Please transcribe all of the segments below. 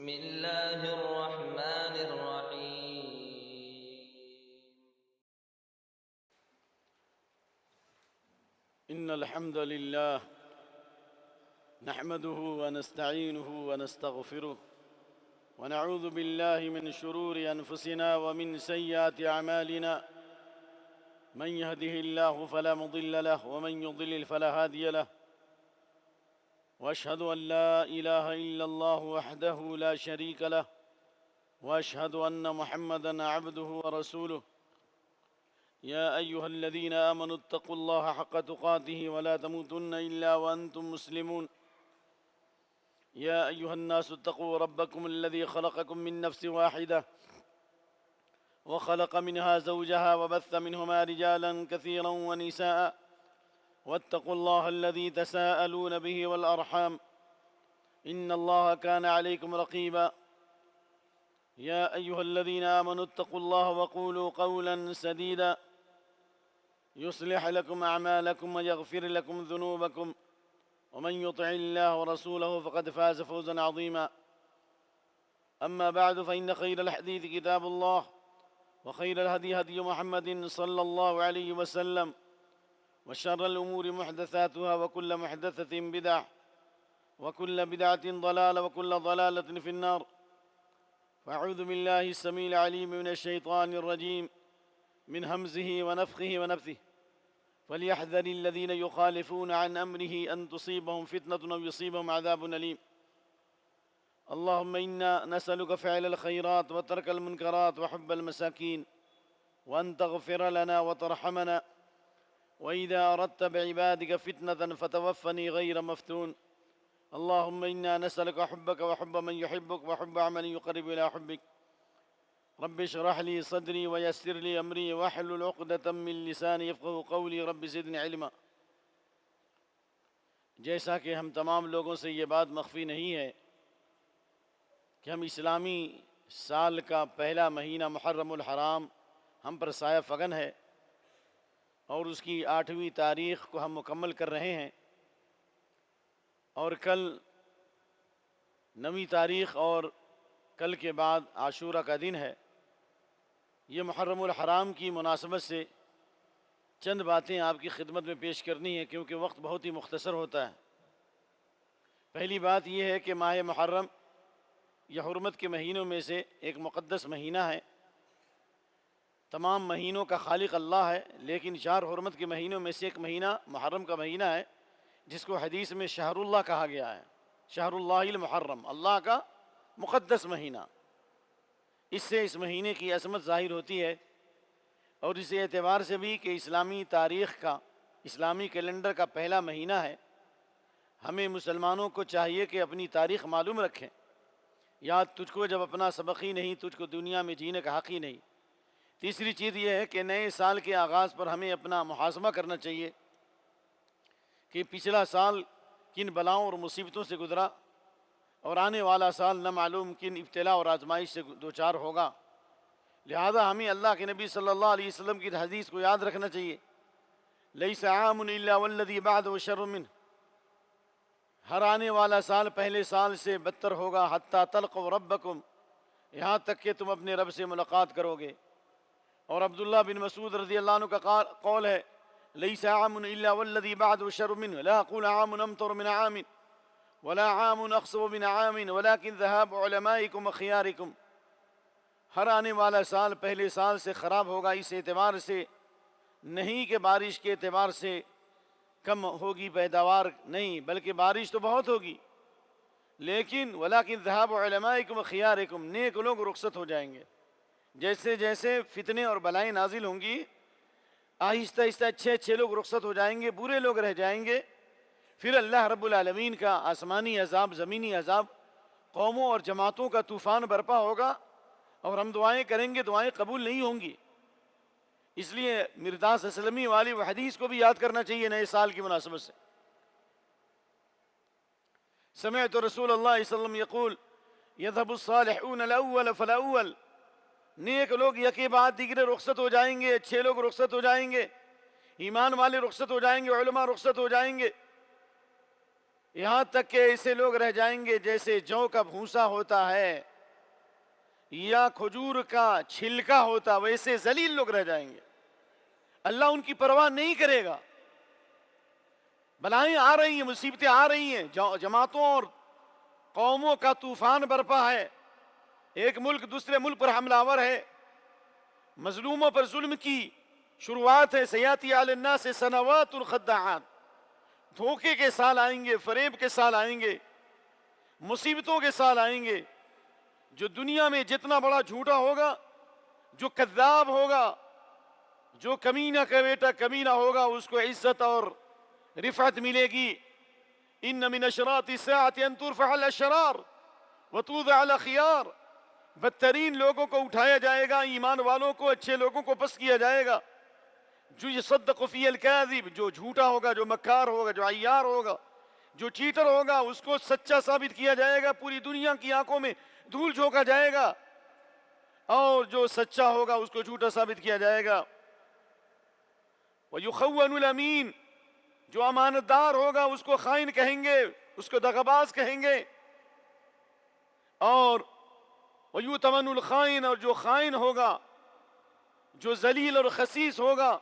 بسم الله الرحمن الرحيم. إن الحمد لله نحمده ونستعينه ونستغفره ونعوذ بالله من شرور أنفسنا ومن سيئات أعمالنا. من يهده الله فلا مضل له ومن يضلل فلا هادي له. وأشهد أن لا إله إلا الله وحده لا شريك له وأشهد أن محمدًا عبده ورسوله. يا أيها الذين آمنوا اتقوا الله حق تقاته ولا تموتن إلا وأنتم مسلمون. يا أيها الناس اتقوا ربكم الذي خلقكم من نفس واحدة وخلق منها زوجها وبث منهما رجالا كثيرا ونساء واتقوا الله الذي تساءلون به والأرحام إن الله كان عليكم رقيبا. يا أيها الذين آمنوا اتقوا الله وقولوا قولا سديدا يصلح لكم أعمالكم ويغفر لكم ذنوبكم ومن يطع الله ورسوله فقد فاز فوزا عظيما. أما بعد فإن خير الحديث كتاب الله وخير الهدي هدي محمد صلى الله عليه وسلم وشر الأمور محدثاتها وكل محدثة بدعة وكل بدعة ضلالة وكل ضلالة في النار. فأعوذ بالله السميع العليم من الشيطان الرجيم من همزه ونفخه ونفثه. فليحذر الذين يخالفون عن أمره أن تصيبهم فتنة أو يصيبهم عذاب أليم. اللهم إنا نسألك فعل الخيرات وترك المنكرات وحب المساكين وأن تغفر لنا وترحمنا وإذا أردت بعبادك فتنة فتوفني غير مفتون. اللهم إنا نسألك حبك وحب من يحبك وحب عمل يقرب إلى حبك. رب اشرح لي صدري ويسر لي أمري واحلل عقدة من لساني يفقهوا قولي رب زدني علما. جیسا کہ ہم تمام لوگوں سے یہ بات مخفی نہیں ہے کہ ہم اسلامی سال کا پہلا مہینہ محرم الحرام ہم پر سایہ فگن ہے اور اس کی 8ویں تاریخ کو ہم مکمل کر رہے ہیں، اور کل 9ویں تاریخ اور کل کے بعد عاشورہ کا دن ہے۔ یہ محرم الحرام کی مناسبت سے چند باتیں آپ کی خدمت میں پیش کرنی ہے کیونکہ وقت بہت ہی مختصر ہوتا ہے۔ پہلی بات یہ ہے کہ ماہ محرم یہ حرمت کے مہینوں میں سے ایک مقدس مہینہ ہے۔ تمام مہینوں کا خالق اللہ ہے، لیکن 4 حرمت کے مہینوں میں سے ایک مہینہ محرم کا مہینہ ہے جس کو حدیث میں شہر اللہ کہا گیا ہے۔ شہر اللہ المحرم، اللہ کا مقدس مہینہ۔ اس سے اس مہینے کی عظمت ظاہر ہوتی ہے، اور اس اعتبار سے بھی کہ اسلامی تاریخ کا، اسلامی کیلنڈر کا پہلا مہینہ ہے۔ ہمیں مسلمانوں کو چاہیے کہ اپنی تاریخ معلوم رکھیں۔ یاد تجھ کو جب اپنا سبق ہی نہیں، تجھ کو دنیا میں جینے کا حق ہی نہیں۔ تیسری چیز یہ ہے کہ نئے سال کے آغاز پر ہمیں اپنا محاسبہ کرنا چاہیے کہ پچھلا سال کن بلاؤں اور مصیبتوں سے گزرا، اور آنے والا سال نہ معلوم کن ابتلا اور آزمائش سے دوچار ہوگا۔ لہذا ہمیں اللہ کے نبی صلی اللہ علیہ وسلم کی حدیث کو یاد رکھنا چاہیے، لیس عام الا والذی بعدہ شر منہ۔ ہر آنے والا سال پہلے سال سے بدتر ہوگا، حتی تلقوا ربکم، یہاں تک کہ تم اپنے رب سے ملاقات کرو گے۔ اور عبداللہ بن مسعود رضی اللہ عنہ کا قول ہے، لیس عام الا والذی بعدہ شر منہ، لا اقول عام امطر من عام ولا عام اخصب من عام ولكن ذهاب علمائکم وخیارکم۔ ہر آنے والا سال پہلے سال سے خراب ہوگا، اس اعتبار سے نہیں کہ بارش کے اعتبار سے کم ہوگی پیداوار، نہیں بلکہ بارش تو بہت ہوگی، لیکن ولكن ذهاب علمائکم وخیارکم، نیک لوگ رخصت ہو جائیں گے۔ جیسے جیسے فتنے اور بلائیں نازل ہوں گی، آہستہ آہستہ اچھے لوگ رخصت ہو جائیں گے، برے لوگ رہ جائیں گے۔ پھر اللہ رب العالمین کا آسمانی عذاب، زمینی عذاب، قوموں اور جماعتوں کا طوفان برپا ہوگا، اور ہم دعائیں کریں گے، دعائیں قبول نہیں ہوں گی۔ اس لیے مرداس اسلمی والی وہ حدیث کو بھی یاد کرنا چاہیے نئے سال کی مناسبت سے۔ سمعت رسول اللہ صلی اللہ علیہ وسلم یقول یذهب الصالحون الاول فالاول، نیک لوگ یکے بعد دیگرے رخصت ہو جائیں گے، اچھے لوگ رخصت ہو جائیں گے، ایمان والے رخصت ہو جائیں گے، علماء رخصت ہو جائیں گے۔ یہاں تک کہ ایسے لوگ رہ جائیں گے جیسے جو کا بھوسا ہوتا ہے یا کھجور کا چھلکا ہوتا، ویسے ذلیل لوگ رہ جائیں گے. اللہ ان کی پرواہ نہیں کرے گا. بلائیں آ رہی ہیں، مصیبتیں آ رہی ہیں، جماعتوں اور قوموں کا طوفان برپا ہے. ایک ملک دوسرے ملک پر حملہ آور ہے، مظلوموں پر ظلم کی شروعات ہے. سیاتی علی الناس سنوات الخداعات، دھوکے کے سال آئیں گے، فریب کے سال آئیں گے، مصیبتوں کے سال آئیں گے. جو دنیا میں جتنا بڑا جھوٹا ہوگا، جو کذاب ہوگا، جو کمینہ کا بیٹا کمینہ ہوگا، اس کو عزت اور رفعت ملے گی. ان من اشراط الساعة ان ترفع الاشرار وتوضع الاخيار. بدترین لوگوں کو اٹھایا جائے گا، ایمان والوں کو، اچھے لوگوں کو پس کیا جائے گا. جو یصدق فی الکاذب، جو جھوٹا ہوگا، جو مکار ہوگا، جو عیار ہوگا، جو چیٹر ہوگا، اس کو سچا ثابت کیا جائے گا. پوری دنیا کی آنکھوں میں دھول جھونکا جائے گا، اور جو سچا ہوگا اس کو جھوٹا ثابت کیا جائے گا. وَيُخَوَّنُ الْأَمِينَ، جو امانت دار ہوگا اس کو خائن کہیں گے، اس کو دغاباز کہیں گے. اور وَيُؤْتَمَنُ الْخَائِنَ، اور جو خائن ہوگا، جو ذلیل اور خسیس ہوگا،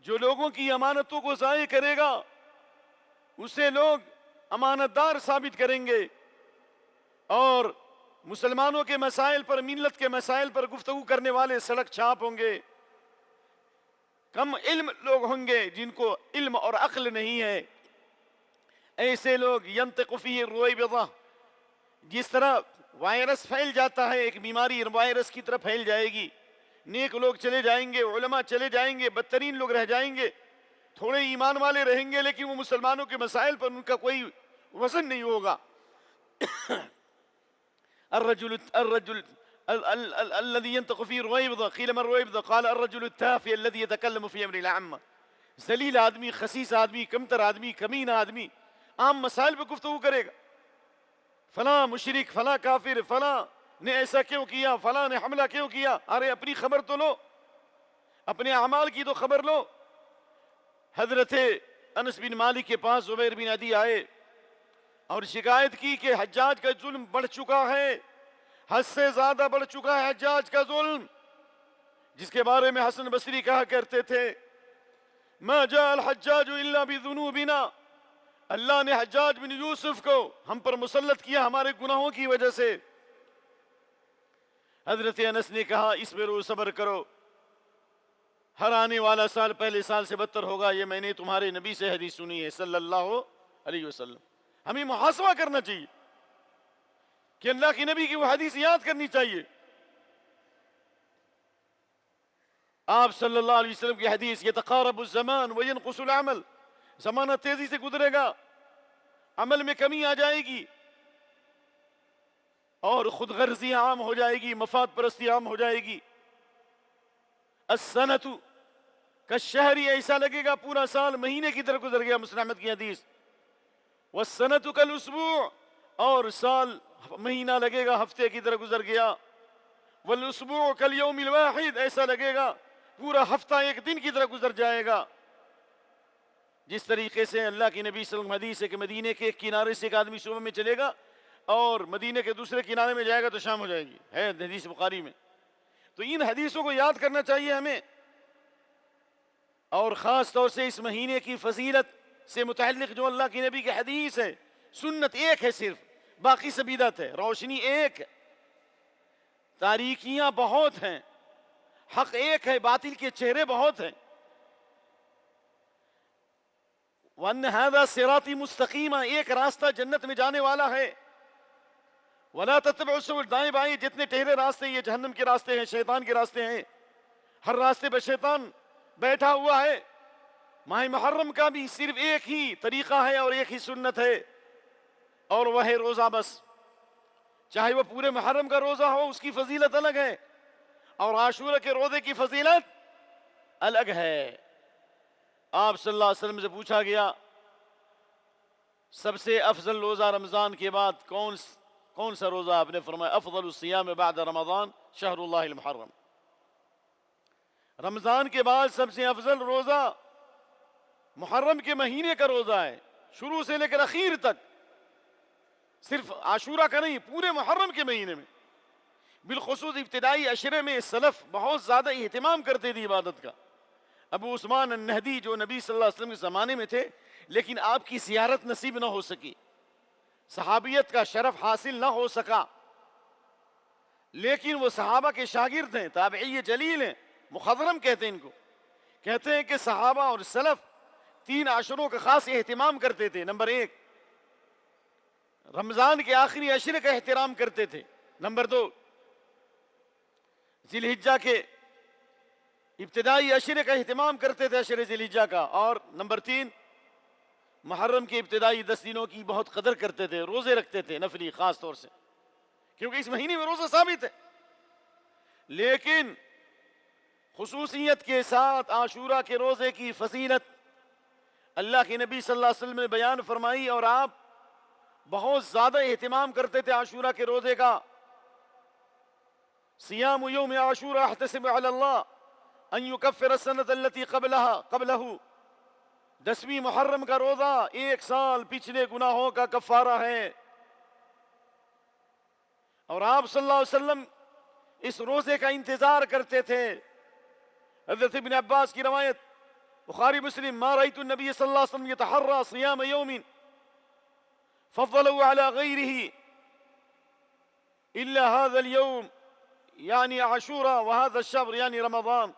جو لوگوں کی امانتوں کو ضائع کرے گا، اسے لوگ امانت دار ثابت کریں گے. اور مسلمانوں کے مسائل پر، ملت کے مسائل پر گفتگو کرنے والے سڑک چھاپ ہوں گے. کم علم لوگ ہوں گے جن کو علم اور عقل نہیں ہے. ایسے لوگ ینطق فیہ الرویبضہ، جس طرح وائرس پھیل جاتا ہے، ایک بیماری وائرس کی طرح پھیل جائے گی. نیک لوگ چلے جائیں گے، علماء چلے جائیں گے، بدترین لوگ رہ جائیں گے. تھوڑے ایمان والے رہیں گے لیکن وہ مسلمانوں کے مسائل پر ان کا کوئی وزن نہیں ہوگا. الرجل الذي ينطق فيه الرويبضة قيل ما الرويبضة قال الرجل التافه الذي يتكلم في امر العامة. ذلیل آدمی، خسیس آدمی، کمتر آدمی، کمینہ آدمی عام مسائل پہ گفتگو کرے گا. فلاں مشرک، فلاں کافر، فلاں نے ایسا کیوں کیا، فلاں نے حملہ کیوں کیا. ارے اپنی خبر تو لو، اپنے اعمال کی تو خبر لو. حضرت انس بن مالک کے پاس زبیر بن عدی آئے اور شکایت کی کہ حجاج کا ظلم بڑھ چکا ہے، حد سے زیادہ بڑھ چکا ہے حجاج کا ظلم، جس کے بارے میں حسن بصری کہا کرتے تھے ما جاء الحجاج الا بذنوبنا. اللہ نے حجاج بن یوسف کو ہم پر مسلط کیا ہمارے گناہوں کی وجہ سے. حضرت انس نے کہا اس پہ روز صبر کرو، ہر آنے والا سال پہلے سال سے بدتر ہوگا. یہ میں نے تمہارے نبی سے حدیث سنی ہے صلی اللہ علیہ وسلم. ہمیں محاسبہ کرنا چاہیے کہ اللہ کے نبی کی وہ حدیث یاد کرنی چاہیے. آپ صلی اللہ علیہ وسلم کی حدیث یتقارب الزمان وینقص العمل، زمانہ تیزی سے گزرے گا، عمل میں کمی آ جائے گی، اور خود غرضی عام ہو جائے گی، مفاد پرستی عام ہو جائے گی. السنۃ کالشہر، ایسا لگے گا پورا سال مہینے کی طرح گزر گیا. مسلم احمد کی حدیث. والسنۃ کالاسبوع، اور سال مہینہ لگے گا ہفتے کی طرح گزر گیا. والاسبوع کالیوم الواحد، ایسا لگے گا پورا ہفتہ ایک دن کی طرح گزر جائے گا. جس طریقے سے اللہ کی نبی صلی اللہ علیہ وسلم حدیث ہے کہ مدینے کے ایک کنارے سے ایک آدمی صبح میں چلے گا اور مدینے کے دوسرے کنارے میں جائے گا تو شام ہو جائے گی، ہے حدیث بخاری میں. تو ان حدیثوں کو یاد کرنا چاہیے ہمیں، اور خاص طور سے اس مہینے کی فضیلت سے متعلق جو اللہ کی نبی کی حدیث ہے. سنت ایک ہے صرف، باقی سب بدعت ہے. روشنی ایک، تاریکیاں بہت ہیں. حق ایک ہے، باطل کے چہرے بہت ہیں. وَأَنَّ هَذَا صِرَاطِي مُسْتَقِيمًا، ایک راستہ جنت میں جانے والا ہے. وَلَا تَتَّبِعُوا السُّبُلَ، دائیں بائیں جتنے ٹیڑھے راستے یہ جہنم کے راستے ہیں، شیطان کے راستے ہیں. ہر راستے پہ شیطان بیٹھا ہوا ہے. ماہ محرم کا بھی صرف ایک ہی طریقہ ہے اور ایک ہی سنت ہے، اور وہ ہے روزہ بس. چاہے وہ پورے محرم کا روزہ ہو، اس کی فضیلت الگ ہے، اور عاشورہ کے روزے کی فضیلت الگ ہے. آپ صلی اللہ علیہ وسلم سے پوچھا گیا سب سے افضل روزہ رمضان کے بعد کون سا روزہ؟ آپ نے فرمایا افضل الصیام بعد رمضان شہر اللہ المحرم. رمضان کے بعد سب سے افضل روزہ محرم کے مہینے کا روزہ ہے. شروع سے لے کر اخیر تک، صرف عاشورہ کا نہیں، پورے محرم کے مہینے میں، بالخصوص ابتدائی عشرے میں سلف بہت زیادہ اہتمام کرتے تھے عبادت کا۔ ابو عثمان النہدی جو نبی صلی اللہ علیہ وسلم کے زمانے میں تھے لیکن آپ کی زیارت نصیب نہ ہو سکی، صحابیت کا شرف حاصل نہ ہو سکا، لیکن وہ صحابہ کے شاگرد ہیں، تابعی جلیل ہیں، مخضرم کہتے ہیں ان کو، کہتے ہیں کہ صحابہ اور سلف 3 عشروں کا خاص اہتمام کرتے تھے۔ نمبر 1، رمضان کے آخری عشرے کا احترام کرتے تھے۔ نمبر 2، ذی الحجہ کے ابتدائی عشرے کا اہتمام کرتے تھے، عشرے ذی الحجہ کا۔ اور نمبر 3، محرم کے ابتدائی 10 دنوں کی بہت قدر کرتے تھے، روزے رکھتے تھے نفلی خاص طور سے، کیونکہ اس مہینے میں روزہ ثابت ہے۔ لیکن خصوصیت کے ساتھ عاشورہ کے روزے کی فضیلت اللہ کے نبی صلی اللہ علیہ وسلم نے بیان فرمائی، اور آپ بہت زیادہ اہتمام کرتے تھے عاشورہ کے روزے کا۔ صیام یوم عاشورہ احتسب علی اللہ ان یکفر السنۃ التي قبلہ، 10ویں محرم کا روزہ 1 سال پچھلے گناہوں کا کفارہ ہے، اور آپ صلی اللہ علیہ وسلم اس روزے کا انتظار کرتے تھے۔ حضرت ابن عباس کی روایت، بخاری مسلم، ما رأيت النبي صلی اللہ علیہ وسلم يتحرى صيام يوم فضله على غيره إلا هذا اليوم یعنی عاشورہ وهذا الشهر یعنی رمضان۔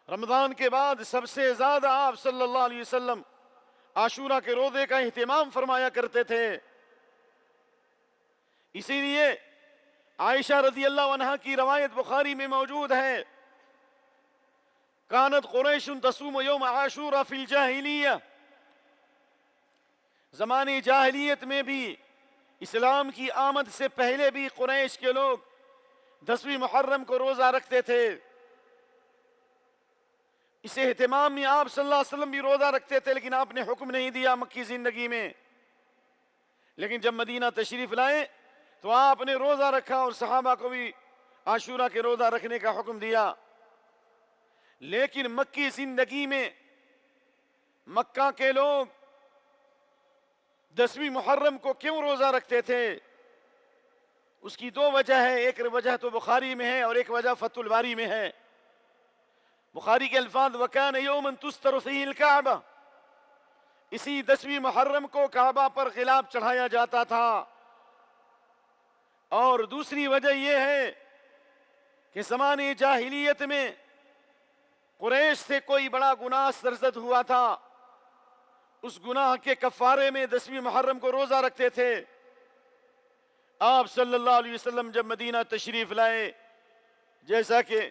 رمضان کے بعد سب سے زیادہ آپ صلی اللہ علیہ وسلم عاشورہ کے روزے کا اہتمام فرمایا کرتے تھے۔ اسی لیے عائشہ رضی اللہ عنہا کی روایت بخاری میں موجود ہے، کانت قریش تصوم یوم عاشورہ فی الجاہلیہ، زمانے جاہلیت میں بھی، اسلام کی آمد سے پہلے بھی قریش کے لوگ 10ویں محرم کو روزہ رکھتے تھے۔ اس اہتمام میں آپ صلی اللہ علیہ وسلم بھی روزہ رکھتے تھے، لیکن آپ نے حکم نہیں دیا مکی زندگی میں۔ لیکن جب مدینہ تشریف لائے تو آپ نے روزہ رکھا اور صحابہ کو بھی عاشورہ کے روزہ رکھنے کا حکم دیا۔ لیکن مکی زندگی میں مکہ کے لوگ 10ویں محرم کو کیوں روزہ رکھتے تھے؟ اس کی 2 وجہ ہے، ایک وجہ تو بخاری میں ہے اور ایک وجہ فتح الباری میں ہے۔ بخاری کے الفاظ وَكَانَ يَوْمًا تُسْتَرُ فِيهِ الْكَعْبَةُ، اسی 10ویں محرم کو کعبہ پر غلاب چڑھایا جاتا تھا۔ اور دوسری وجہ یہ ہے کہ زمانے جاہلیت میں قریش سے کوئی بڑا گناہ سرزد ہوا تھا، اس گناہ کے کفارے میں 10ویں محرم کو روزہ رکھتے تھے۔ آپ صلی اللہ علیہ وسلم جب مدینہ تشریف لائے، جیسا کہ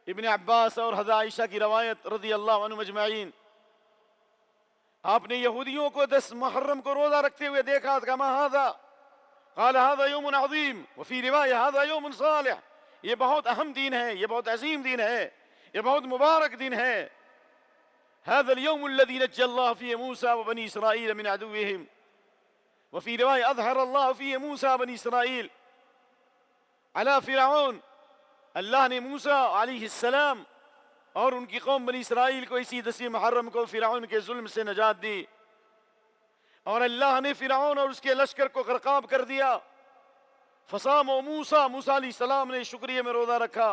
ابن عباس اور حضرت عائشہ کی روایت رضی اللہ عنہ مجمعین، آپ نے یہودیوں کو 10 محرم کو روزہ رکھتے ہوئے دیکھا، کما ھذا قال هذا يوم عظیم وفي روایہ هذا يوم صالح، یہ بہت اہم دن ہے، یہ بہت عظیم دن ہے، یہ بہت مبارک دن ہے۔ هذا اليوم الذي نجى الله فيه موسى وبني إسرائيل من عدوهم، وفي رواية أظهر الله فيه موسى بني إسرائيل على فرعون، اللہ نے موسیٰ علیہ السلام اور ان کی قوم بنی اسرائیل کو اسی 10 محرم کو فرعون کے ظلم سے نجات دی، اور اللہ نے فرعون اور اس کے لشکر کو غرقاب کر دیا۔ فصام موسیٰ، موسیٰ علیہ السلام نے شکریہ میں روزہ رکھا۔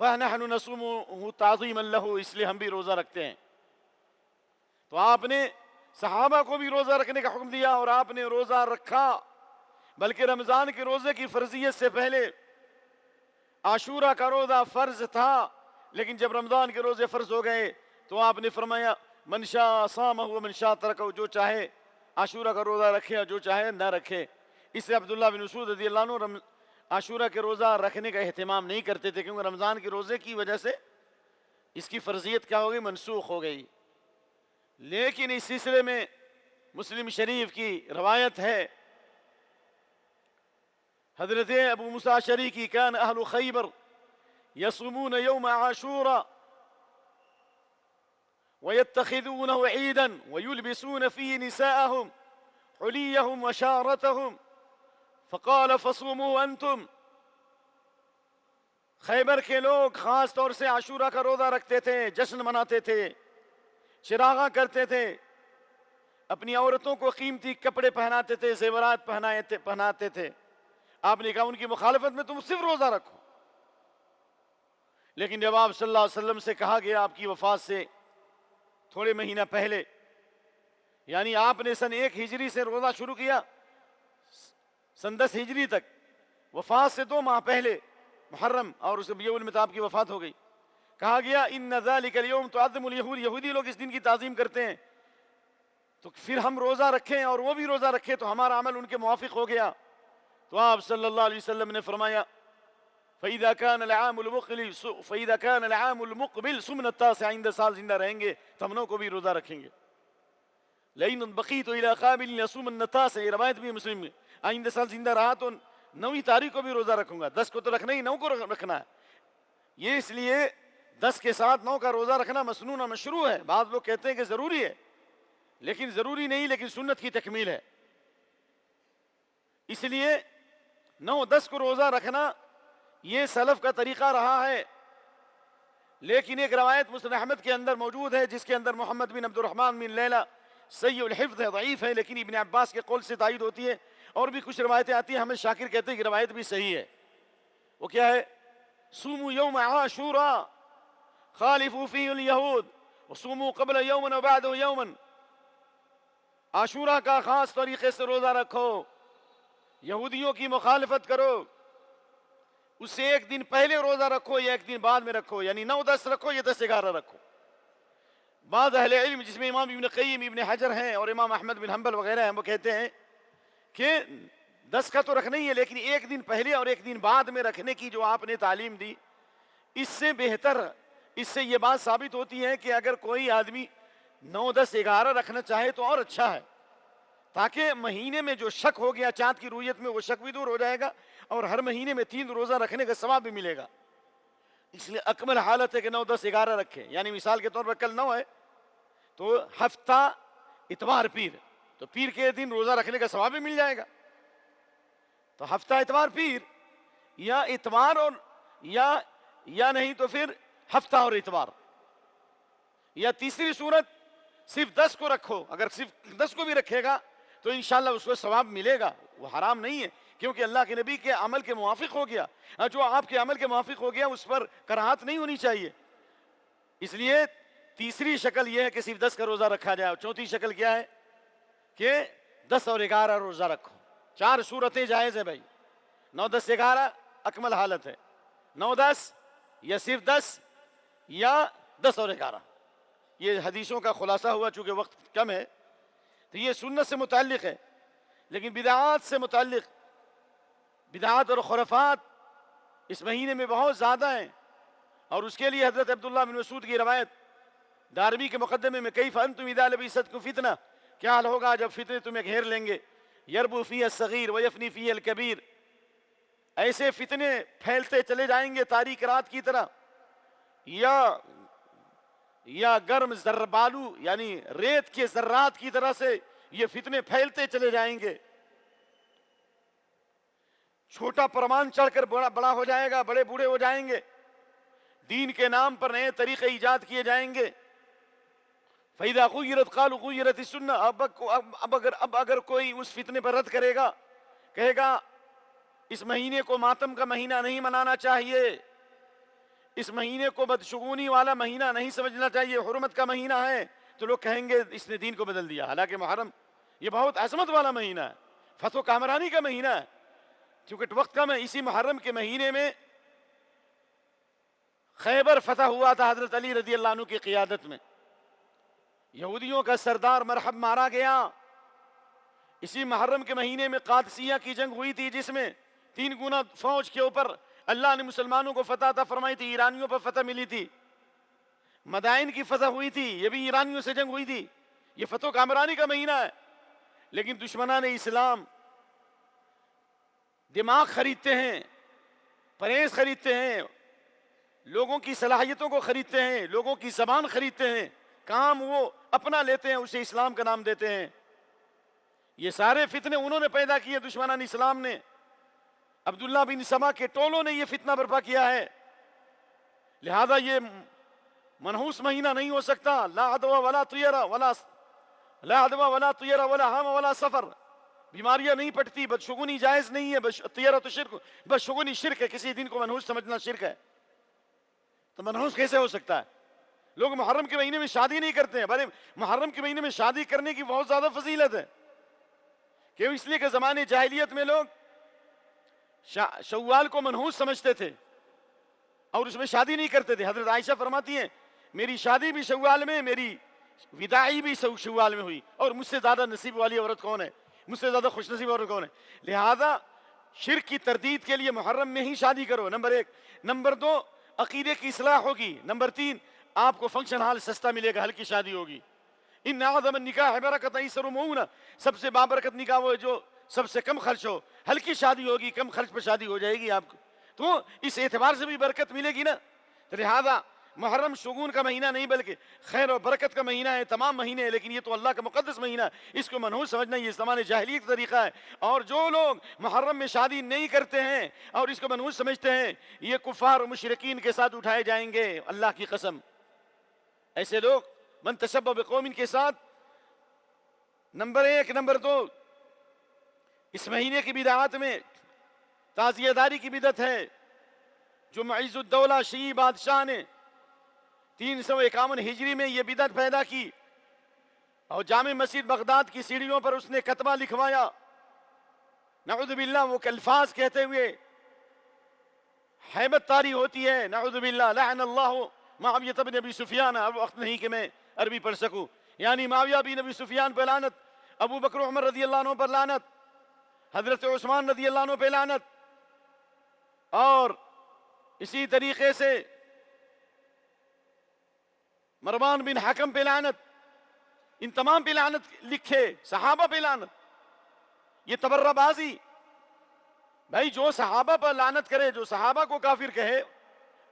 فَنَحْنُ نَصُومُهُ تَعْظِيمًا لَهُ، اس لیے ہم بھی روزہ رکھتے ہیں۔ تو آپ نے صحابہ کو بھی روزہ رکھنے کا حکم دیا اور آپ نے روزہ رکھا، بلکہ رمضان کے روزے کی فرضیت سے پہلے عاشورہ کا روزہ فرض تھا، لیکن جب رمضان کے روزے فرض ہو گئے تو آپ نے فرمایا من شاء صامہ ومن شاء ترکہ، جو چاہے عاشورہ کا روزہ رکھے اور جو چاہے نہ رکھے۔ اس سے عبداللہ بن مسعود رضی اللہ عنہ عاشورہ کے روزہ رکھنے کا اہتمام نہیں کرتے تھے، کیونکہ رمضان کے روزے کی وجہ سے اس کی فرضیت کیا ہو گئی؟ منسوخ ہو گئی۔ لیکن اس سلسلے میں مسلم شریف کی روایت ہے، حضرت ابو موسیٰ اشعری کی، کان اہل خیبر یصومون یوم عاشورہ ويتخذونه عيدا ويلبسون فيه نساءهم حليهم وشارتهم فقال فصوموا انتم۔ خیبر کے لوگ خاص طور سے عاشورہ کا روزہ رکھتے تھے، جشن مناتے تھے، چراغاں کرتے تھے، اپنی عورتوں کو قیمتی کپڑے پہناتے تھے، زیورات پہناتے تھے. آپ نے کہا ان کی مخالفت میں تم صرف روزہ رکھو. لیکن جب آپ صلی اللہ علیہ وسلم سے کہا گیا آپ کی وفات سے تھوڑے مہینہ پہلے، یعنی آپ نے سن 1 ہجری سے روزہ شروع کیا، سن 10 ہجری تک، وفات سے 2 ماہ پہلے محرم اور اس ربیع الاول میں تو آپ کی وفات ہو گئی. کہا گیا ان ذلک اليوم تعظم اليہود، یہودی لوگ اس دن کی تعظیم کرتے ہیں، تو پھر ہم روزہ رکھیں اور وہ بھی روزہ رکھیں تو ہمارا عمل ان کے موافق ہو گیا. تو آپ صلی اللہ علیہ وسلم نے فرمایا فَإِذَا كَانَ الْعَامُ الْمُقْبِلُ صُمْنَ التَّاسِعَ، آئندہ سال زندہ رہیں گے تو ہم لوگوں کو بھی روزہ رکھیں گے. لَئِنْ بَقِيتُ إِلَىٰ قَابِلٍ لَأَصُومَنَّ التَّاسِعَ، یہ روایت بھی مسلم میں، آئندہ سال زندہ رہا تو 9 تاریخ کو بھی روزہ رکھوں گا. 10 کو تو رکھنا ہی، 9 کو رکھنا ہے. یہ اس لیے 10 کے ساتھ 9 کا روزہ رکھنا مسنون و مشروع ہے. بعض لوگ کہتے ہیں کہ ضروری ہے، لیکن ضروری نہیں، لیکن سنت کی تکمیل ہے. اس لیے 9-10 کو روزہ رکھنا یہ سلف کا طریقہ رہا ہے. لیکن ایک روایت مسند احمد کے اندر موجود ہے جس کے اندر محمد بن عبد الرحمن بن لیلہ سیء الحفظ ہے، ضعیف ہے، لیکن ابن عباس کے قول سے تائید ہوتی ہے. اور بھی کچھ روایتیں آتی ہیں، احمد شاکر کہتے ہیں کہ روایت بھی صحیح ہے. وہ کیا ہے؟ صوموا یوم عاشوراء خالفوا فیہ الیہود وصوموا قبل یوما وبعدہ یوما. عاشورہ کا خاص طریقے سے روزہ رکھو، یہودیوں کی مخالفت کرو، اس سے 1 دن پہلے روزہ رکھو یا 1 دن بعد میں رکھو، یعنی 9-10 رکھو یا 10-11 رکھو. بعض اہل علم جس میں امام ابن قیم، ابن حجر ہیں اور امام احمد بن حنبل وغیرہ ہیں، وہ کہتے ہیں کہ 10 کا تو رکھنا ہی ہے، لیکن 1 دن پہلے اور 1 دن بعد میں رکھنے کی جو آپ نے تعلیم دی، اس سے بہتر، اس سے یہ بات ثابت ہوتی ہے کہ اگر کوئی آدمی 9-10-11 رکھنا چاہے تو اور اچھا ہے، تاکہ مہینے میں جو شک ہو گیا چاند کی رویت میں وہ شک بھی دور ہو جائے گا اور ہر مہینے میں 3 روزہ رکھنے کا ثواب بھی ملے گا. اس لیے اکمل حالت ہے کہ 9-10-11 رکھیں. یعنی مثال کے طور پر کل 9 ہے تو ہفتہ اتوار پیر، تو پیر کے دن روزہ رکھنے کا ثواب بھی مل جائے گا. تو ہفتہ اتوار پیر یا اتوار اور یا نہیں تو پھر ہفتہ اور اتوار، یا تیسری صورت صرف 10 کو رکھو. اگر صرف 10 کو بھی رکھے گا تو انشاءاللہ اس کو ثواب ملے گا، وہ حرام نہیں ہے، کیونکہ اللہ کے نبی کے عمل کے موافق ہو گیا. جو آپ کے عمل کے موافق ہو گیا اس پر کراہت نہیں ہونی چاہیے. اس لیے تیسری شکل یہ ہے کہ صرف 10 کا روزہ رکھا جائے. چوتھی شکل کیا ہے کہ 10 اور 11 روزہ رکھو. 4 صورتیں جائز ہیں بھائی. 9-10-11 اکمل حالت ہے، 9-10 یا صرف 10 یا 10 اور 11. یہ حدیثوں کا خلاصہ ہوا، چونکہ وقت کم ہے تو یہ سنت سے متعلق ہے. لیکن بدعات سے متعلق، بدعات اور خرافات اس مہینے میں بہت زیادہ ہیں، اور اس کے لیے حضرت عبداللہ بن مسعود کی روایت دارمی کے مقدمے میں کیف انتم اذا لبستکم فتنہ، کیا حال ہوگا جب فتنے تمہیں گھیر لیں گے، یربو فیہ الصغیر ویفنی فیہ الکبیر، ایسے فتنے پھیلتے چلے جائیں گے تاریک رات کی طرح، یا گرم بالو یعنی ریت کے ذرات کی طرح سے یہ فتنے پھیلتے چلے جائیں گے. چھوٹا پرمان چڑھ کر بڑا ہو جائے گا، بڑے بوڑھے ہو جائیں گے، دین کے نام پر نئے طریقے ایجاد کیے جائیں گے. فَإِذَا غُيِّرَتْ قَالُوا غُيِّرَتِ السُّنَّةُ، اب اگر کوئی اس فتنے پر رد کرے گا، کہے گا اس مہینے کو ماتم کا مہینہ نہیں منانا چاہیے، اس مہینے کو بدشگونی والا مہینہ نہیں سمجھنا چاہیے، حرمت کا مہینہ ہے، تو لوگ کہیں گے اس نے دین کو بدل دیا. حالانکہ محرم یہ بہت عظمت والا مہینہ ہے، فتح و کامرانی کا مہینہ ہے. چونکہ وقت کم ہے، اسی محرم کے مہینے میں خیبر فتح ہوا تھا حضرت علی رضی اللہ عنہ کی قیادت میں. یہودیوں کا سردار مرحب مارا گیا. اسی محرم کے مہینے میں قادسیہ کی جنگ ہوئی تھی، جس میں 3 گنا فوج کے اوپر اللہ نے مسلمانوں کو فتح عطا فرمائی تھی. ایرانیوں پر فتح ملی تھی. مدائن کی فتح ہوئی تھی، یہ بھی ایرانیوں سے جنگ ہوئی تھی. یہ فتح و کامرانی کا مہینہ ہے. لیکن دشمنان اسلام دماغ خریدتے ہیں، پرہیز خریدتے ہیں، لوگوں کی صلاحیتوں کو خریدتے ہیں، لوگوں کی زبان خریدتے ہیں، کام وہ اپنا لیتے ہیں، اسے اسلام کا نام دیتے ہیں. یہ سارے فتنے انہوں نے پیدا کیے، دشمنان اسلام نے. عبداللہ بن سبا کے ٹولوں نے یہ فتنہ برپا کیا ہے. لہذا یہ منحوس مہینہ نہیں ہو سکتا. لا عدوہ ولا طیرہ لا عدوى ولا طیرہ ولا ہام ولا سفر، بیماریاں نہیں پٹتی، بدشگونی جائز نہیں ہے، طیرہ تو شرک، بدشگونی شرک ہے، کسی دن کو منحوس سمجھنا شرک ہے، تو منحوس کیسے ہو سکتا ہے؟ لوگ محرم کے مہینے میں شادی نہیں کرتے ہیں، بھلے محرم کے مہینے میں شادی کرنے کی بہت زیادہ فضیلت ہے، کیوں؟ اس لیے کہ زمانے جاہلیت میں لوگ شوال کو منحوس سمجھتے تھے اور اس میں شادی نہیں کرتے تھے۔ حضرت عائشہ فرماتی ہیں میری شادی بھی شوال میں، میری وداعی بھی شوال میں ہوئی، اور مجھ سے زیادہ نصیب والی عورت کون ہے، مجھ سے زیادہ خوش نصیب عورت کون ہے؟ لہذا شرک کی تردید کے لیے محرم میں ہی شادی کرو، نمبر ایک۔ نمبر دو، عقیدے کی اصلاح ہوگی۔ نمبر تین، آپ کو فنکشن ہال سستا ملے گا، ہلکی شادی ہوگی۔ ان اعظم النکاح برکۃ ایسر مؤونہ، سب سے بابرکت نکاح وہ ہے جو سب سے کم خرچ ہو، ہلکی شادی ہوگی، کم خرچ پہ شادی ہو جائے گی آپ کو، تو اس اعتبار سے بھی برکت ملے گی نا۔ تو لہذا محرم شگون کا مہینہ نہیں بلکہ خیر و برکت کا مہینہ ہے، تمام مہینے ہیں، لیکن یہ تو اللہ کا مقدس مہینہ ہے، اس کو منحوس سمجھنا یہ زمانے جاہلیت کا طریقہ ہے۔ اور جو لوگ محرم میں شادی نہیں کرتے ہیں اور اس کو منحوس سمجھتے ہیں، یہ کفار و مشرکین کے ساتھ اٹھائے جائیں گے، اللہ کی قسم۔ ایسے لوگ من تشبہ بقوم کے ساتھ، نمبر ایک۔ نمبر دو، اس مہینے کی بدعات میں تعزیہ داری کی بدعت ہے، جو معیز الدولہ شیعی بادشاہ نے 351 ہجری میں یہ بدعت پیدا کی، اور جامع مسجد بغداد کی سیڑھیوں پر اس نے کتبہ لکھوایا، نعوذ باللہ، وہ الفاظ کہتے ہوئے ہیبت طاری ہوتی ہے، نعوذ باللہ، لعن اللہ معاویہ بن ابی سفیان۔ اب وقت نہیں کہ میں عربی پڑھ سکوں، یعنی معاویہ بن ابی سفیان پہ لعنت، ابو بکر عمر رضی اللہ عنہ پر لعنت، حضرت عثمان رضی اللہ عنہ پہ لعنت، اور اسی طریقے سے مروان بن حکم پہ لعنت، ان تمام پہ لعنت لکھے، صحابہ پہ لعنت۔ یہ تبرہ بازی، بھائی جو صحابہ پر لعنت کرے، جو صحابہ کو کافر کہے،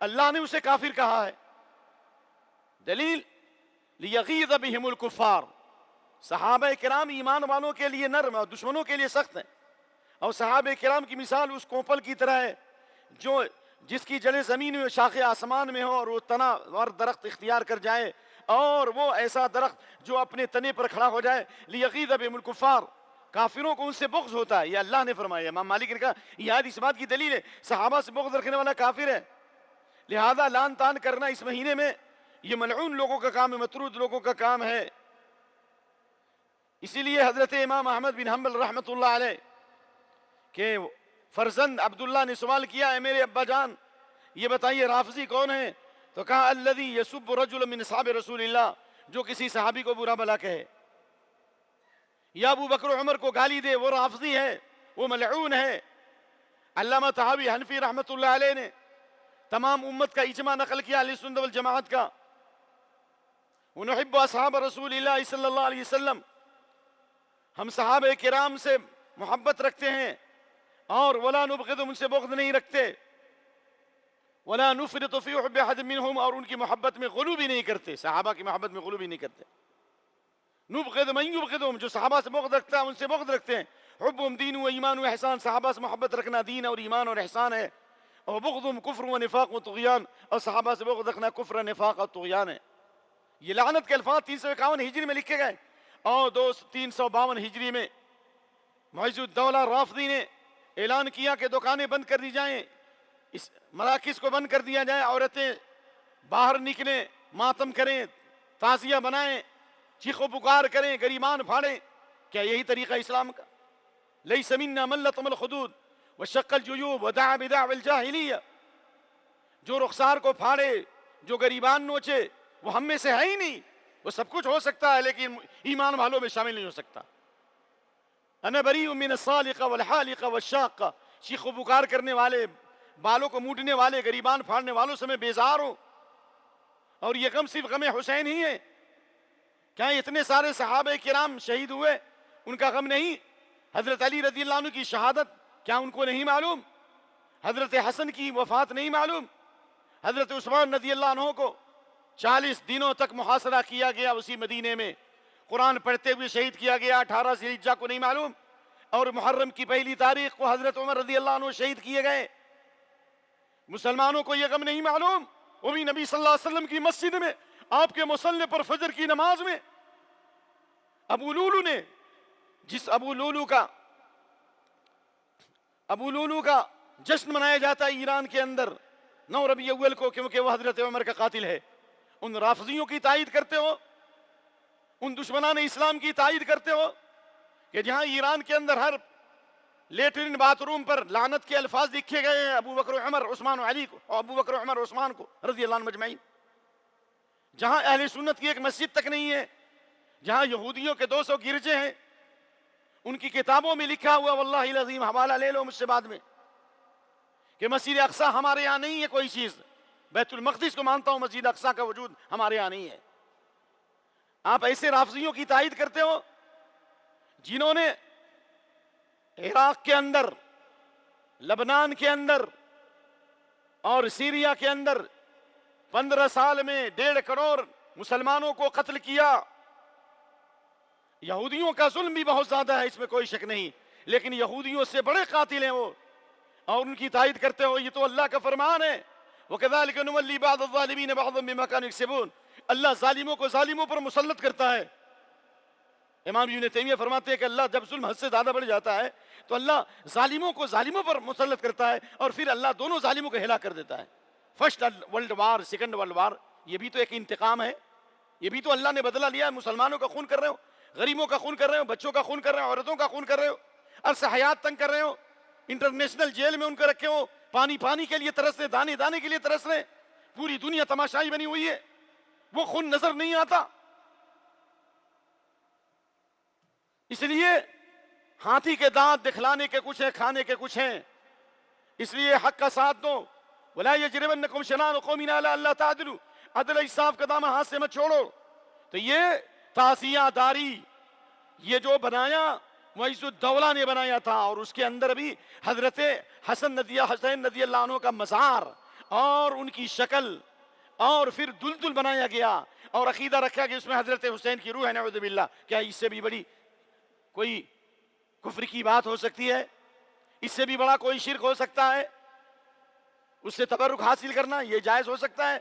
اللہ نے اسے کافر کہا ہے۔ دلیل لیغیظ بہم الکفار، صحابہ کرام ایمان والوں کے لیے نرم اور دشمنوں کے لیے سخت ہیں، اور صحابہ کرام کی مثال اس کوپل کی طرح ہے جو جس کی جڑیں زمین میں، شاخیں آسمان میں ہو، اور وہ تنا اور درخت اختیار کر جائے، اور وہ ایسا درخت جو اپنے تنے پر کھڑا ہو جائے۔ لیغیظ بہم الکفار، کافروں کو ان سے بغض ہوتا ہے، یہ اللہ نے فرمایا۔ امام مالک نے کہا یہ آیت اس بات کی دلیل ہے، صحابہ سے بغض رکھنے والا کافر ہے۔ لہذا لعن طعن کرنا اس مہینے میں یہ ملعون لوگوں کا کام ہے، مطرود لوگوں کا کام ہے۔ اسی لیے حضرت امام احمد بن حنبل رحمۃ اللہ علیہ کہ فرزند عبداللہ نے سوال کیا، اے میرے ابا جان یہ بتائیے رافضی کون ہے؟ تو کہا الذی یسب رجل من اصحاب رسول اللہ، جو کسی صحابی کو برا بھلا کہے یا ابو بکر عمر کو گالی دے، وہ رافضی ہے، وہ ملعون ہے۔ علامہ طحاوی حنفی رحمۃ اللہ علیہ نے تمام امت کا اجماع نقل کیا، اہل سنت والجماعت کا، ونحب اصحاب رسول اللہ صلی اللہ علیہ وسلم، ہم صحابہ کرام سے محبت رکھتے ہیں، اور ولا نبغض، ان سے بغض نہیں رکھتے، ولا نفرط فی حب احد منہم، اور ان کی محبت میں غلو بھی نہیں کرتے، صحابہ کی محبت میں غلو بھی نہیں کرتے۔ نبغض من یبغضهم، جو صحابہ سے بغض رکھتا ہے ان سے بغض رکھتے ہیں۔ حبهم دین و ایمان و احسان، صحابہ سے محبت رکھنا دین اور ایمان اور احسان ہے۔ اور بغضهم کفر و نفاق و طغیان، اور صحابہ سے بغض رکھنا کفر، نفاق اور طغیان ہے۔ یہ لعنت کے الفاظ 351 ہجری میں لکھے گئے، اور 352 ہجری میں معز الدولہ رافضی نے اعلان کیا کہ دکانیں بند کر دی جائیں، اس مراکز کو بند کر دیا جائے، عورتیں باہر نکلیں، ماتم کریں، تعزیہ بنائیں، چیخ و پکار کریں، گریبان پھاڑیں۔ کیا یہی طریقہ اسلام کا؟ لیس منا من لطم الخدود وشق الجیوب ودعا بدعوى الجاہلیہ، جو رخسار کو پھاڑے، جو گریبان نوچے، وہ ہم میں سے ہے ہی نہیں۔ وہ سب کچھ ہو سکتا ہے لیکن ایمان والوں میں شامل نہیں ہو سکتا۔ انا بریء من الصالق والحالق والشاق، چیخ و پکار کرنے والے، بالوں کو موڑنے والے، گریبان پھاڑنے والوں سے میں بیزار ہوں۔ اور یہ غم صرف غم حسین ہی ہے؟ کیا اتنے سارے صحابہ کرام شہید ہوئے، ان کا غم نہیں؟ حضرت علی رضی اللہ عنہ کی شہادت کیا ان کو نہیں معلوم؟ حضرت حسن کی وفات نہیں معلوم؟ حضرت عثمان رضی اللہ عنہ کو 40 دنوں تک محاصرہ کیا گیا اسی مدینے میں، قرآن پڑھتے ہوئے شہید کیا گیا، 18 ذی الحجہ کو نہیں معلوم؟ اور محرم کی پہلی تاریخ کو حضرت عمر رضی اللہ عنہ شہید کیے گئے۔ مسلمانوں کو یہ غم نہیں معلوم؟ وہ بھی نبی صلی اللہ علیہ وسلم کی مسجد میں، آپ کے مصلی پر فجر کی نماز میں ابو لولو نے، جس ابو لولو کا جشن منایا جاتا ہے ایران کے اندر 9 ربیع اول کو، کیونکہ وہ حضرت عمر کا قاتل ہے، ان رافضیوں کی تائید کرتے ہو، ان دشمنان اسلام کی تائید کرتے ہو کہ جہاں ایران کے اندر ہر لیٹرین باتھ روم پر لعنت کے الفاظ لکھے گئے ہیں ابو بکر عمر عثمان و علی کو، اور ابو بکر عمر عثمان کو رضی اللہ عنہ مجمعین، جہاں اہل سنت کی ایک مسجد تک نہیں ہے، جہاں یہودیوں کے 200 گرجے ہیں، ان کی کتابوں میں لکھا ہوا، واللہ العظیم حوالہ لے لو مجھ سے بعد میں، کہ مسجد اقصی ہمارے یہاں نہیں ہے کوئی چیز، بیت المقدس کو مانتا ہوں، مسجد اقصی کا وجود ہمارے یہاں نہیں ہے۔ آپ ایسے رافضیوں کی تائید کرتے ہو جنہوں نے عراق کے اندر، لبنان کے اندر اور سیریا کے اندر 15 سال میں 1.5 کروڑ مسلمانوں کو قتل کیا۔ یہودیوں کا ظلم بھی بہت زیادہ ہے، اس میں کوئی شک نہیں، لیکن یہودیوں سے بڑے قاتل ہیں وہ، اور ان کی تائید کرتے ہو، یہ تو اللہ کا فرمان ہے، وَكَذَلِكَ نُوَلِّي بَعْضَ الظَّالِمِينَ بَعْضًا بِمَا كَانُوا يَكْسِبُونَ، اللہ ظالموں کو ظالموں پر مسلط کرتا ہے۔ امام ابن تیمیہ فرماتے ہیں کہ اللہ جب ظلم حد سے زیادہ بڑھ جاتا ہے تو اللہ ظالموں کو ظالموں پر مسلط کرتا ہے، اور پھر اللہ دونوں ظالموں کو ہلاک کر دیتا ہے۔ First world war, second world war, یہ بھی تو ایک انتقام ہے، یہ بھی تو اللہ نے بدلہ لیا ہے۔ مسلمانوں کا خون کر رہے ہو، غریبوں کا خون کر رہے ہو، بچوں کا خون کر رہے ہو، عورتوں کا خون کر رہے ہو، عرصہ حیات تنگ کر رہے ہو، انٹرنیشنل جیل میں ان کو رکھے ہو، پانی کے لیے ترس رہے، دانے کے لیے ترس رہے، پوری دنیا تماشائی بنی ہوئی ہے، وہ خون نظر نہیں آتا۔ اس لیے ہاتھی کے دانت دکھلانے کے کچھ ہیں، کھانے کے کچھ ہیں، اس لیے حق کا ساتھ دو۔ وَلَا يَجْرِمَنَّكُمْ شَنَآنُ قَوْمٍ عَلَىٰ أَلَّا تَعْدِلُوا، عدل انصاف کا دامن ہاتھ سے مت چھوڑو۔ تو یہ تعزیہ داری، یہ جو بنایا معیز الدولہ نے بنایا تھا، اور اس کے اندر بھی حضرت حسین رضی اللہ عنہ کا مزار اور ان کی شکل، اور پھر دلدل بنایا گیا، اور عقیدہ رکھا کہ اس میں حضرت حسین کی روح ہے، نعوذ باللہ۔ کیا اس سے بھی بڑی کوئی کفر کی بات ہو سکتی ہے؟ اس سے بھی بڑا کوئی شرک ہو سکتا ہے؟ اس سے تبرک حاصل کرنا یہ جائز ہو سکتا ہے؟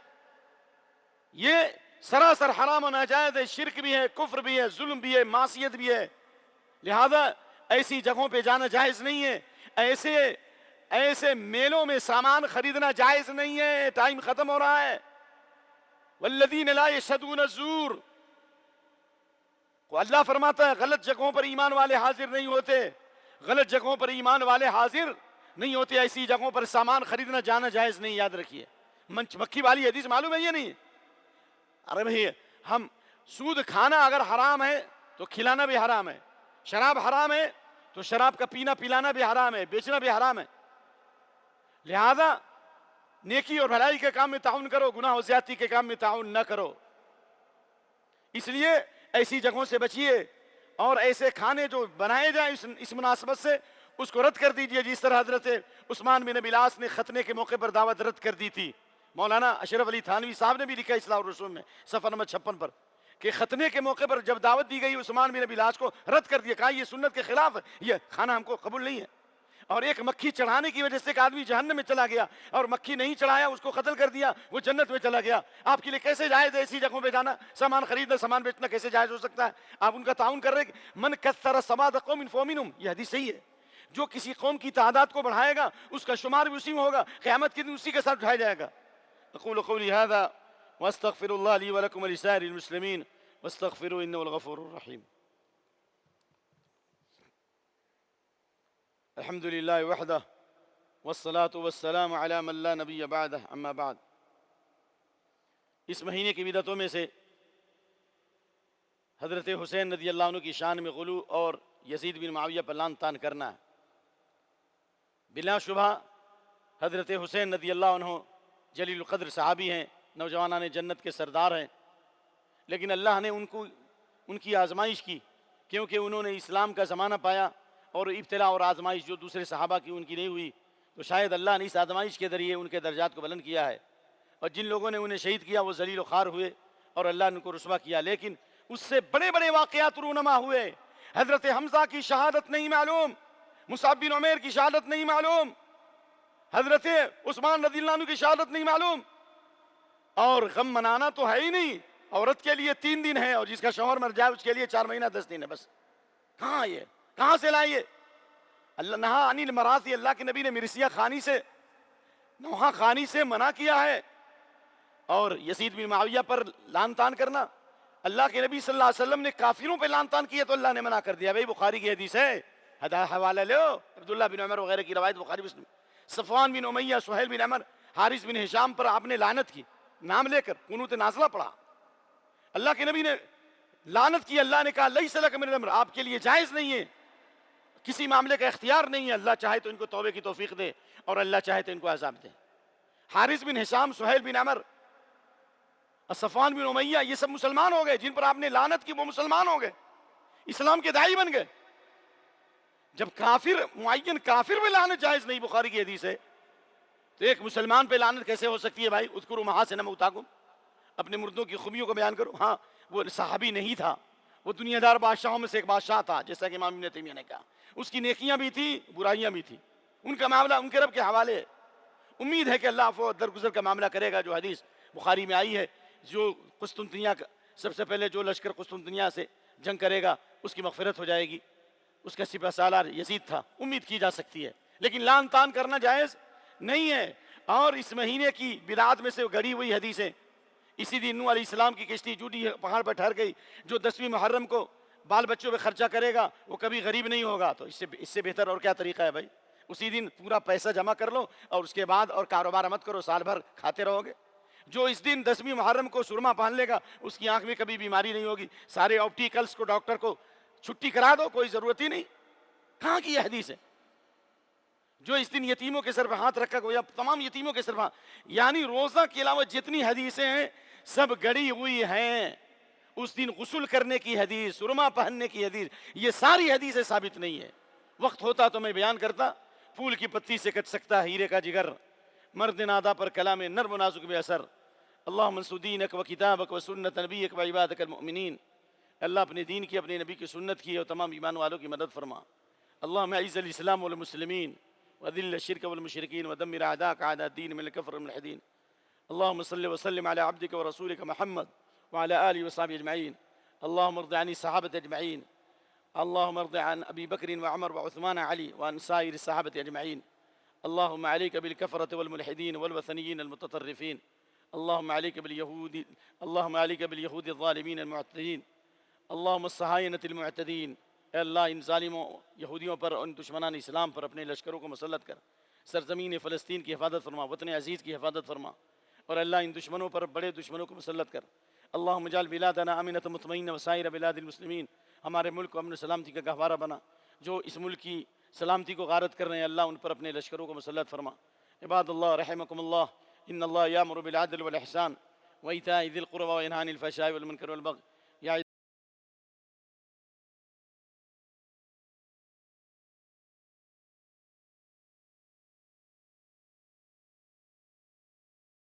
یہ سراسر حرام و ناجائز ہے، شرک بھی ہے، کفر بھی ہے، ظلم بھی ہے، معصیت بھی ہے۔ لہذا ایسی جگہوں پہ جانا جائز نہیں ہے، ایسے میلوں میں سامان خریدنا جائز نہیں ہے۔ ٹائم ختم ہو رہا ہے۔ والذین لا یشہدون الزور، اللہ فرماتا ہے غلط جگہوں پر ایمان والے حاضر نہیں ہوتے، غلط جگہوں پر ایمان والے حاضر نہیں ہوتے، ایسی جگہوں پر سامان خریدنا جانا جائز نہیں، یاد رکھیے۔ مکھی والی حدیث معلوم ہے یہ نہیں؟ ارے بھئی، ہم سود کھانا اگر حرام ہے تو کھلانا بھی حرام ہے، شراب حرام ہے تو شراب کا پینا پلانا بھی حرام ہے، بیچنا بھی حرام ہے۔ لہذا نیکی اور بھلائی کے کام میں تعاون کرو، گناہ و زیادتی کے کام میں تعاون نہ کرو۔ اس لیے ایسی جگہوں سے بچیے، اور ایسے کھانے جو بنائے جائیں اس مناسبت سے اس کو رد کر دیجئے، جس طرح حضرت عثمان بن ابی العاص نے ختنے کے موقع پر دعوت رد کر دی تھی۔ مولانا اشرف علی تھانوی صاحب نے بھی لکھا اصلاح الرسوم میں صفحہ نمبر 56 پر کہ ختنے کے موقع پر جب دعوت دی گئی عثمان بن ابی العاص کو رد کر دیا، کہا یہ سنت کے خلاف ہے، یہ کھانا ہم کو قبول نہیں ہے۔ اور ایک مکھی چڑھانے کی وجہ سے ایک آدمی جہنم میں چلا گیا، اور مکھی نہیں چڑھایا اس کو قتل کر دیا، وہ جنت میں چلا گیا۔ آپ کے لیے کیسے جائز ہے ایسی جگہوں پہ جانا؟ سامان خریدنا، سامان بیچنا کیسے جائز ہو سکتا ہے؟ آپ ان کا تعاون کر رہے ہیں۔ من کثر سواد قوم فمنهم، یہ حدیث صحیح ہے۔ جو کسی قوم کی تعداد کو بڑھائے گا اس کا شمار بھی اسی میں ہوگا، قیامت کے دن اسی کے ساتھ اٹھایا جائے گا۔ اقول قولی هذا واستغفر الله لي ولكم ولسائر المسلمين واستغفروا انه الغفور الرحيم۔ الحمد لله وحده والصلاة والسلام على من لا نبي بعده، اما بعد۔ اس مہینے کی بدعتوں میں سے حضرت حسین رضی اللہ عنہ کی شان میں غلو اور یزید بن معاویہ پر لعن طعن کرنا ہے۔ بلا شبہ حضرت حسین رضی اللہ عنہ جلیل القدر صحابی ہیں، نوجوانان جنت کے سردار ہیں، لیکن اللہ نے ان کی آزمائش کی، کیونکہ انہوں نے اسلام کا زمانہ پایا، اور ابتلا اور آزمائش جو دوسرے صحابہ کی ان کی نہیں ہوئی، تو شاید اللہ نے اس آزمائش کے ذریعے ان کے درجات کو بلند کیا ہے، اور جن لوگوں نے انہیں شہید کیا وہ ذلیل و خوار ہوئے اور اللہ نے ان کو رسوا کیا۔ لیکن اس سے بڑے بڑے واقعات رونما ہوئے۔ حضرت حمزہ کی شہادت نہیں معلوم، مصعب بن عمیر کی شہادت نہیں معلوم، حضرت عثمان رضی اللہ عنہ کی شہادت نہیں معلوم، اور غم منانا تو ہے ہی نہیں، عورت کے لیے 3 دن ہے اور جس کا شوہر مر جائے اس کے لیے 4 مہینہ 10 دن ہے بس. کہاں یہ؟ کہاں سے لائیے؟ اللہ نہا عن المراثی، اللہ کے نبی نے مرثیہ خانی سے، نوحہ خانی سے منع کیا ہے. اور یزید بن معاویہ پر لعن طعن کرنا، اللہ کے نبی صلی اللہ علیہ وسلم نے کافروں پہ لعن طعن کیا تو اللہ نے منع کر دیا. بھائی بخاری کی حدیث ہے، حوالہ لو، عبداللہ بن عمر وغیرہ کی روایت بخاری مسلم. صفوان بن امیہ، سہیل بن عمر، حارث بن ہشام پر آپ نے لعنت کی، نام لے کر قنوت نازلہ پڑھا. اللہ کے نبی نے لعنت کی. اللہ نے کہا لیس لک من الامر، آپ کے لیے جائز نہیں ہے، کسی معاملے کا اختیار نہیں ہے. اللہ چاہے تو ان کو توبے کی توفیق دے اور اللہ چاہے تو ان کو عذاب دے. حارث بن ہشام، سہیل بن عمر، صفوان بن امیہ، یہ سب مسلمان ہو گئے. جن پر آپ نے لعنت کی وہ مسلمان ہو گئے، اسلام کے داعی بن گئے. جب کافر، معین کافر پہ لعنت جائز نہیں، بخاری کی حدیث ہے، تو ایک مسلمان پہ لعنت کیسے ہو سکتی ہے؟ بھائی اذکروا محاسن موتاکم، اپنے مردوں کی خوبیوں کو بیان کرو. ہاں وہ صحابی نہیں تھا، وہ دنیا دار بادشاہوں میں سے ایک بادشاہ تھا، جیسا کہ امام ابن تیمیہ نے کہا. اس کی نیکیاں بھی تھی، برائیاں بھی تھی. ان کا معاملہ ان کے رب کے حوالے ہے. امید ہے کہ اللہ عفو درگزر کا معاملہ کرے گا. جو حدیث بخاری میں آئی ہے، جو قسطنطنیہ کا سب سے پہلے جو لشکر قسطنطنیہ سے جنگ کرے گا اس کی مغفرت ہو جائے گی. اس کا سپہ سالار یزید تھا، امید کی جا سکتی ہے. لیکن لعن طعن کرنا جائز نہیں ہے. اور اس مہینے کی بدعات میں سے گڑی ہوئی حدیثیں، اسی دن نوح علیہ السلام کی کشتی جوٹی پہاڑ پر ٹھہر گئی. جو 10ویں محرم کو بال بچوں پہ خرچہ کرے گا وہ کبھی غریب نہیں ہوگا. تو اس سے بہتر اور کیا طریقہ ہے بھائی؟ اسی دن پورا پیسہ جمع کر لو اور اس کے بعد اور کاروبار مت کرو، سال بھر کھاتے رہو گے. جو اس دن 10ویں محرم کو سرما پہن لے گا اس کی آنکھ میں کبھی بیماری نہیں ہوگی. سارے آپٹیکلس کو، ڈاکٹر کو چھٹی کرا دو، کوئی ضرورت ہی نہیں. کہاں کی یہ حدیث ہے؟ جو اس دن یتیموں کے سر پہ ہاتھ رکھا گیا، تمام یتیموں کے سر پہ، یعنی روزہ کے علاوہ جتنی حدیثیں ہیں سب گڑی ہوئی ہیں. اس دن غسل کرنے کی حدیث، سرما پہننے کی حدیث، یہ ساری حدیثیں ثابت نہیں ہے. وقت ہوتا تو میں بیان کرتا. پھول کی پتی سے کٹ سکتا ہیرے کا جگر، مرد نادا پر کلام نرم و نازک بے اثر. اللہم انصر دینک و کتابک و سنت نبیک و عبادک المؤمنین. اللہ اپنے دین کی، اپنے نبی کی سنت کی اور تمام ایمان والوں کی مدد فرما. اللہم اعز الاسلام والمسلمین وذل الشرک والمشرکین ودمر اعداءک اعداء الدین من الکفر والملحدین. اللہم صل وسلم علی عبدک ورسولک محمد وعلى آله وصحبه أجمعين. اللهم ارض عن الصحابة أجمعين. اللهم ارض عن أبي بكر وعمر وعثمان وعلي وعن سائر الصحابة أجمعين. اللهم عليك بالكفرة والملحدين والوثنيين المتطرفين. اللهم عليك باليهود الظالمين المعتدين. اللهم الصهاينة المعتدين. اے اللہ ان ظالموں یہودیوں پر، ان دشمنان اسلام پر اپنے لشکروں کو مسلط کر. سرزمین فلسطین کی حفاظت فرما، وطن عزیز کی حفاظت فرما. اور اللہ ان دشمنوں پر، بڑے دشمنوں کو مسلط کر. اللہم اجعل بلادنا آمنۃ مطمئنہ وسائر بلاد المسلمین. ہمارے ملک کو امن و سلامتی کا گہوارہ بنا. جو اس ملک کی سلامتی کو غارت کر رہے ہیں اللہ ان پر اپنے لشکروں کو مسلط فرما. عباد اللہ رحمکم اللہ، ان اللہ یامر بالعدل والاحسان وایتاء ذی القربى وینہی عن الفحشاء والمنکر والبغی